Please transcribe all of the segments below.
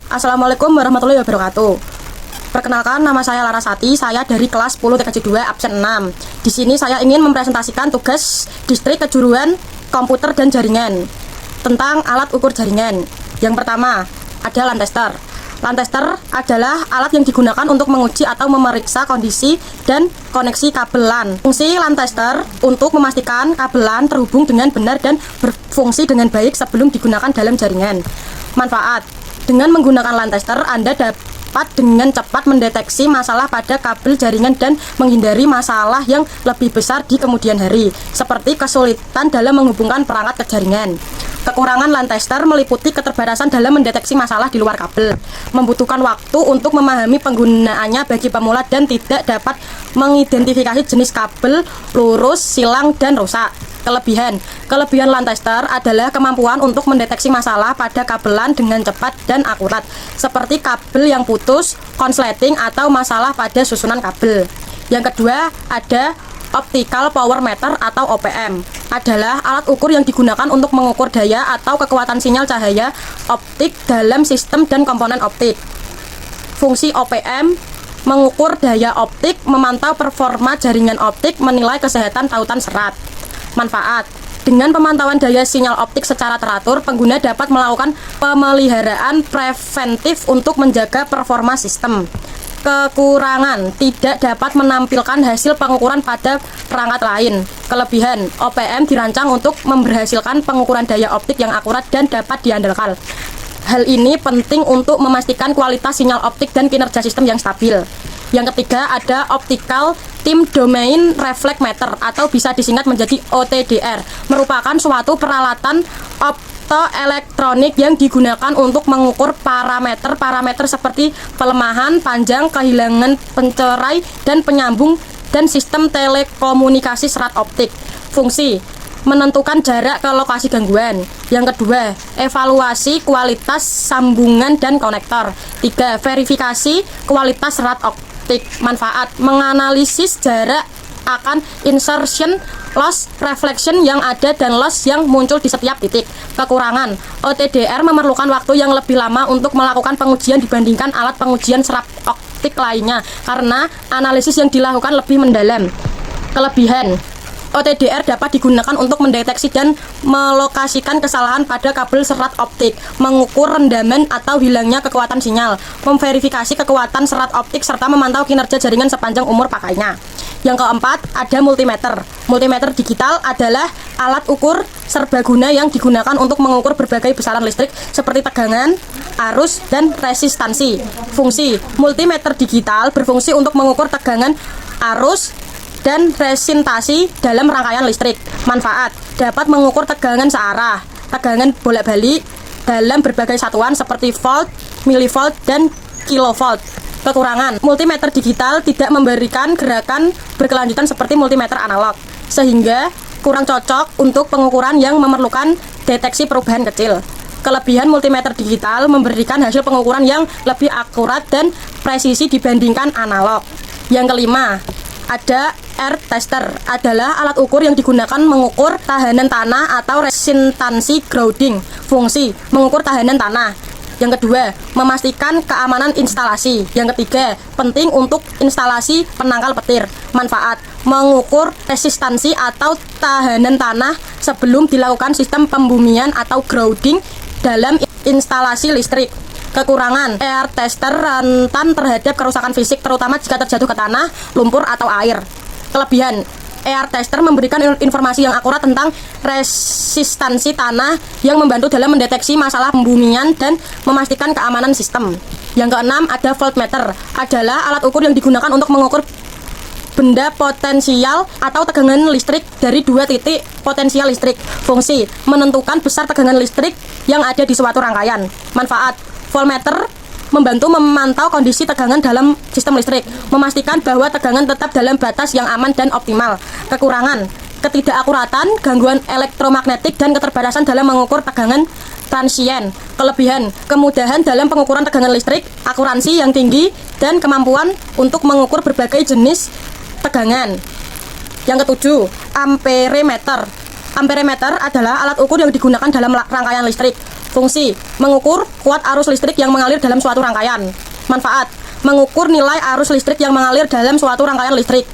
Assalamualaikum warahmatullahi wabarakatuh. Perkenalkan, nama saya Larasati, saya dari kelas 10 TKJ 2 absen 6. Di sini saya ingin mempresentasikan tugas distrik kejuruan komputer dan jaringan tentang alat ukur jaringan. Yang pertama, ada LAN tester. LAN tester adalah alat yang digunakan untuk menguji atau memeriksa kondisi dan koneksi kabel LAN. Fungsi LAN tester untuk memastikan kabel LAN terhubung dengan benar dan berfungsi dengan baik sebelum digunakan dalam jaringan. Manfaat: dengan menggunakan LAN tester, Anda dapat dengan cepat mendeteksi masalah pada kabel jaringan dan menghindari masalah yang lebih besar di kemudian hari, seperti kesulitan dalam menghubungkan perangkat ke jaringan. Kekurangan LAN tester meliputi keterbatasan dalam mendeteksi masalah di luar kabel, membutuhkan waktu untuk memahami penggunaannya bagi pemula, dan tidak dapat mengidentifikasi jenis kabel lurus, silang, dan rusak. Kelebihan LAN tester adalah kemampuan untuk mendeteksi masalah pada kabel LAN dengan cepat dan akurat, seperti kabel yang putus, konsleting, atau masalah pada susunan kabel. Yang kedua, ada Optical Power Meter atau OPM. Adalah alat ukur yang digunakan untuk mengukur daya atau kekuatan sinyal cahaya optik dalam sistem dan komponen optik. Fungsi OPM: mengukur daya optik, memantau performa jaringan optik, menilai kesehatan tautan serat. Manfaat: dengan pemantauan daya sinyal optik secara teratur, pengguna dapat melakukan pemeliharaan preventif untuk menjaga performa sistem. Kekurangan: tidak dapat menampilkan hasil pengukuran pada perangkat lain. Kelebihan: OPM dirancang untuk memberhasilkan pengukuran daya optik yang akurat dan dapat diandalkan. Hal ini penting untuk memastikan kualitas sinyal optik dan kinerja sistem yang stabil. Yang ketiga, ada Optical Time Domain Reflex Meter atau bisa disingkat menjadi OTDR. Merupakan suatu peralatan optoelektronik yang digunakan untuk mengukur parameter seperti pelemahan, panjang, kehilangan pencerai dan penyambung, dan sistem telekomunikasi serat optik. Fungsi: menentukan jarak ke lokasi gangguan. Yang kedua, evaluasi kualitas sambungan dan konektor. 3. Verifikasi kualitas serat optik. Manfaat: menganalisis jarak akan insertion loss, reflection yang ada, dan loss yang muncul di setiap titik. Kekurangan: OTDR memerlukan waktu yang lebih lama untuk melakukan pengujian dibandingkan alat pengujian serat optik lainnya karena analisis yang dilakukan lebih mendalam. Kelebihan: OTDR dapat digunakan untuk mendeteksi dan melokasikan kesalahan pada kabel serat optik, mengukur rendaman atau hilangnya kekuatan sinyal, memverifikasi kekuatan serat optik, serta memantau kinerja jaringan sepanjang umur pakainya. Yang keempat, ada multimeter. Multimeter digital adalah alat ukur serbaguna yang digunakan untuk mengukur berbagai besaran listrik seperti tegangan, arus, dan resistansi. Fungsi: multimeter digital berfungsi untuk mengukur tegangan, arus, dan resistasi dalam rangkaian listrik. Manfaat: dapat mengukur tegangan searah, tegangan bolak-balik dalam berbagai satuan seperti volt, milivolt, dan kilovolt. Kekurangan: multimeter digital tidak memberikan gerakan berkelanjutan seperti multimeter analog, sehingga kurang cocok untuk pengukuran yang memerlukan deteksi perubahan kecil. Kelebihan multimeter digital memberikan hasil pengukuran yang lebih akurat dan presisi dibandingkan analog. Yang kelima, ada air tester. Adalah alat ukur yang digunakan mengukur tahanan tanah atau resistansi grounding. Fungsi: mengukur tahanan tanah. Yang kedua, memastikan keamanan instalasi. Yang ketiga, penting untuk instalasi penangkal petir. Manfaat: mengukur resistansi atau tahanan tanah sebelum dilakukan sistem pembumian atau grounding dalam instalasi listrik. Kekurangan: air tester rentan terhadap kerusakan fisik, terutama jika terjatuh ke tanah, lumpur, atau air. Kelebihan: air tester memberikan informasi yang akurat tentang resistansi tanah yang membantu dalam mendeteksi masalah pembumian dan memastikan keamanan sistem. Yang keenam, ada voltmeter. Adalah alat ukur yang digunakan untuk mengukur benda potensial atau tegangan listrik dari dua titik potensial listrik. Fungsi: menentukan besar tegangan listrik yang ada di suatu rangkaian. Manfaat: voltmeter membantu memantau kondisi tegangan dalam sistem listrik, memastikan bahwa tegangan tetap dalam batas yang aman dan optimal. Kekurangan: ketidakakuratan, gangguan elektromagnetik, dan keterbatasan dalam mengukur tegangan transien. Kelebihan: kemudahan dalam pengukuran tegangan listrik, akuransi yang tinggi, dan kemampuan untuk mengukur berbagai jenis tegangan. Yang ketujuh, amperemeter. Amperemeter adalah alat ukur yang digunakan dalam rangkaian listrik. Fungsi: mengukur kuat arus listrik yang mengalir dalam suatu rangkaian. Manfaat: mengukur nilai arus listrik yang mengalir dalam suatu rangkaian listrik.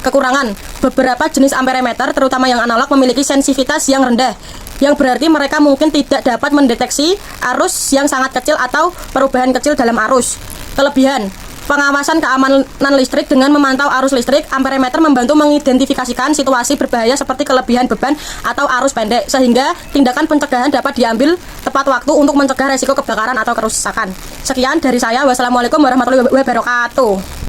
Kekurangan: beberapa jenis amperemeter, terutama yang analog, memiliki sensitivitas yang rendah, yang berarti mereka mungkin tidak dapat mendeteksi arus yang sangat kecil atau perubahan kecil dalam arus. Kelebihan: pengawasan keamanan listrik dengan memantau arus listrik. Amperemeter membantu mengidentifikasikan situasi berbahaya seperti kelebihan beban atau arus pendek, sehingga tindakan pencegahan dapat diambil tepat waktu untuk mencegah resiko kebakaran atau kerusakan. Sekian dari saya. Wassalamualaikum warahmatullahi wabarakatuh.